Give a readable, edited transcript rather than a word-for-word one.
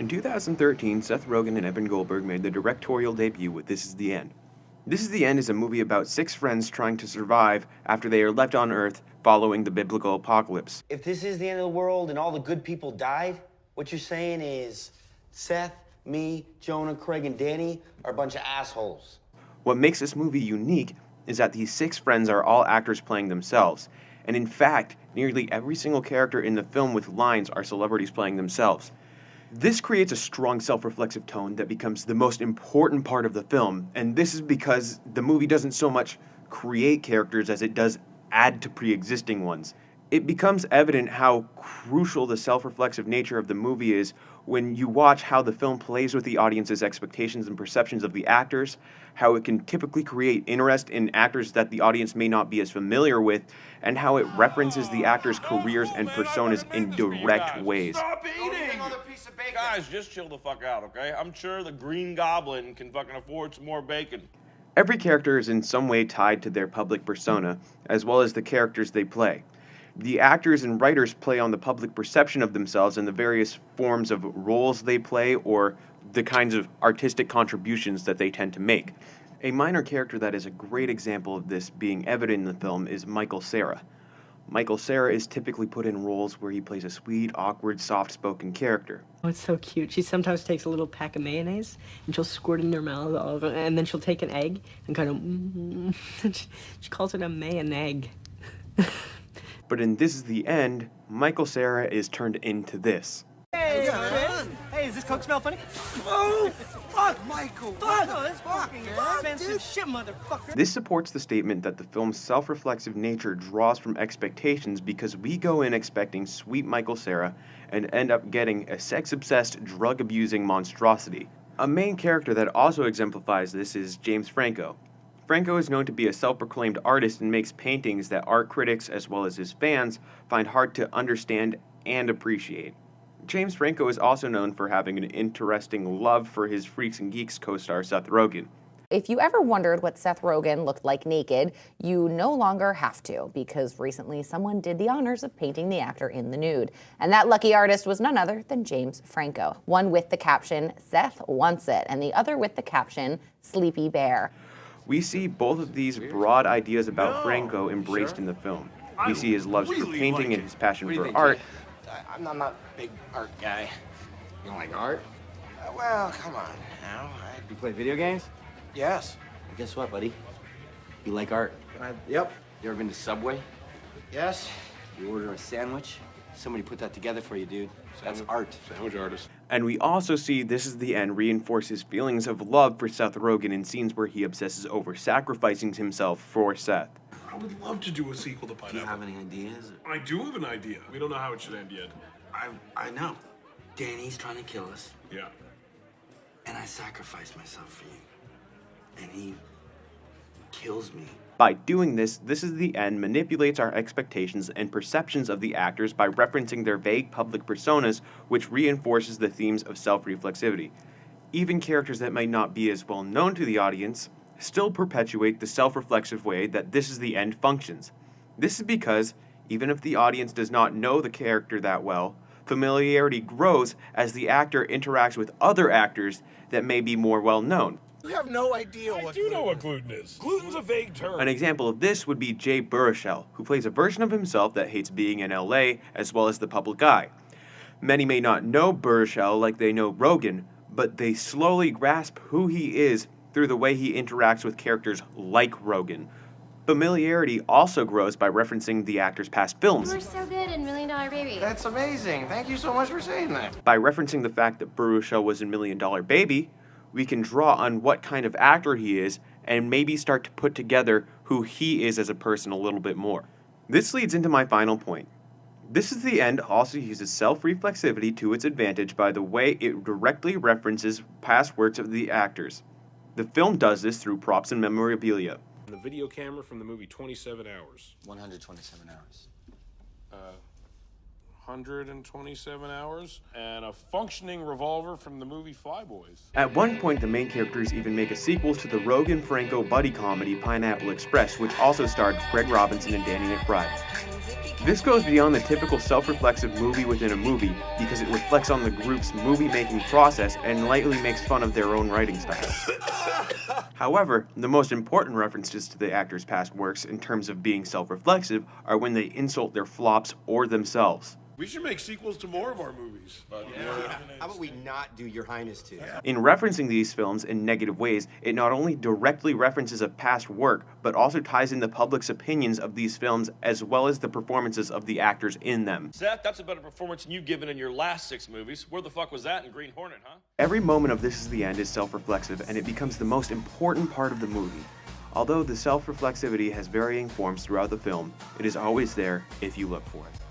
In 2013, Seth Rogen and Evan Goldberg made their directorial debut with This Is the End. This Is the End is a movie about six friends trying to survive after they are left on Earth following the biblical apocalypse. If this is the end of the world and all the good people died, what you're saying is Seth, me, Jonah, Craig, and Danny are a bunch of assholes. What makes this movie unique is that these six friends are all actors playing themselves. And in fact, nearly every single character in the film with lines are celebrities playing themselves. This creates a strong self-reflexive tone that becomes the most important part of the film, and this is because the movie doesn't so much create characters as it does add to pre-existing ones. It becomes evident how crucial the self-reflexive nature of the movie is when you watch how the film plays with the audience's expectations and perceptions of the actors, how it can typically create interest in actors that the audience may not be as familiar with, and how it references the actors' careers and personas in direct ways. Stop eating! Guys, just chill the fuck out, okay? I'm sure the Green Goblin can fucking afford some more bacon. Every character is in some way tied to their public persona, as well as the characters they play. The actors and writers play on the public perception of themselves and the various forms of roles they play or the kinds of artistic contributions that they tend to make. A minor character that is a great example of this being evident in the film is Michael Cera. Michael Cera is typically put in roles where he plays a sweet, awkward, soft-spoken character. Oh, it's so cute. She sometimes takes a little pack of mayonnaise and she'll squirt it in her mouth, all of it, and then she'll take an egg and kind of, she calls it a mayonnaise. But in This Is the End, Michael Cera is turned into this. Hey, hey, does this Coke smell funny? Oh, fuck, Michael! Fuck! Oh, that's fucking expensive shit, motherfucker! This supports the statement that the film's self-reflexive nature draws from expectations because we go in expecting sweet Michael Cera and end up getting a sex-obsessed, drug-abusing monstrosity. A main character that also exemplifies this is James Franco. Franco is known to be a self-proclaimed artist and makes paintings that art critics, as well as his fans, find hard to understand and appreciate. James Franco is also known for having an interesting love for his Freaks and Geeks co-star Seth Rogen. If you ever wondered what Seth Rogen looked like naked, you no longer have to, because recently someone did the honors of painting the actor in the nude. And that lucky artist was none other than James Franco. One with the caption, "Seth wants it," and the other with the caption, "Sleepy Bear." We see both of these broad ideas about Franco embraced in the film. We see his love for painting and his passion for art. I'm not a big art guy. You don't like art? Well, come on now. You play video games? Yes. Well, guess what, buddy? You like art. Yep. You ever been to Subway? Yes. You order a sandwich, somebody put that together for you, dude. That's art. Sandwich artist. And we also see This Is the End reinforce his feelings of love for Seth Rogen in scenes where he obsesses over sacrificing himself for Seth. I would love to do a sequel to Pineapple. Do you have any ideas? I do have an idea. We don't know how it should end yet. I know. Danny's trying to kill us, Yeah. and I sacrifice myself for you. And he kills me. By doing this, This Is the End manipulates our expectations and perceptions of the actors by referencing their vague public personas, which reinforces the themes of self-reflexivity. Even characters that might not be as well known to the audience still perpetuate the self-reflexive way that This Is the End functions. This is because, even if the audience does not know the character that well, familiarity grows as the actor interacts with other actors that may be more well known. You have no idea what. I do know what gluten is. Gluten's a vague term. An example of this would be Jay Baruchel, who plays a version of himself that hates being in LA as well as the public eye. Many may not know Baruchel like they know Rogen, but they slowly grasp who he is through the way he interacts with characters like Rogen. Familiarity also grows by referencing the actor's past films. You were so good in $1 Million Baby. That's amazing. Thank you so much for saying that. By referencing the fact that Baruchel was in $1 Million Baby, we can draw on what kind of actor he is and maybe start to put together who he is as a person a little bit more. This leads into my final point. This Is the End also uses self-reflexivity to its advantage by the way it directly references past works of the actors. The film does this through props and memorabilia. The video camera from the movie 27 Hours. 127 hours. 127 hours, and a functioning revolver from the movie Flyboys. At one point, the main characters even make a sequel to the Rogen-Franco buddy comedy Pineapple Express, which also starred Craig Robinson and Danny McBride. This goes beyond the typical self-reflexive movie within a movie because it reflects on the group's movie-making process and lightly makes fun of their own writing style. However, the most important references to the actors' past works in terms of being self-reflexive are when they insult their flops or themselves. We should make sequels to more of our movies. How about we not do Your Highness too? In referencing these films in negative ways, it not only directly references a past work, but also ties in the public's opinions of these films as well as the performances of the actors in them. Seth, that's a better performance than you've given in your last 6 movies. Where the fuck was that in Green Hornet, huh? Every moment of This Is the End is self-reflexive, and it becomes the most important part of the movie. Although the self-reflexivity has varying forms throughout the film, it is always there if you look for it.